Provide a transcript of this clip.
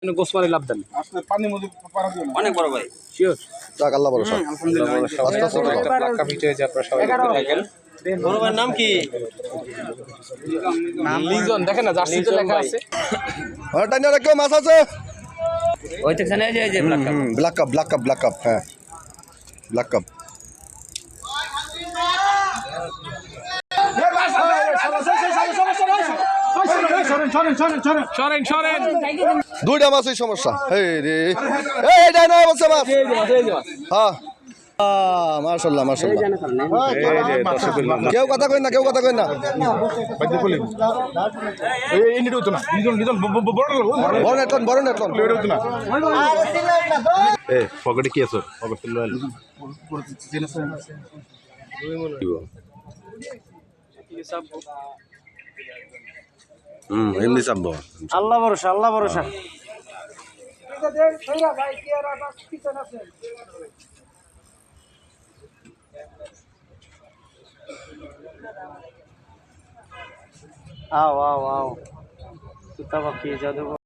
গোসমারি লাভ দেন অনেক বড় ভাই শিওর যাক আল্লাহ ভরসা বড় ভাইয়ের নাম কি? লিজন দেখেন না জার্সিতে লেখা আছে টাইনা রাখো মাছ আছে ওই তো এখানে যে ব্ল্যাক কাপ হ্যাঁ ব্ল্যাক কাপ সরেন সরেন দুইটা মাছই সমস্যা এই রে এই ডাইনা বসে মাছ হ্যাঁ মাশাআল্লাহ মাশাআল্লাহ কেউ কথা কই না বড় নেটন পকেটে কি আছে এমনি চাপবো আল্লাহ ভরসা আও তুই তো বাকি জাদু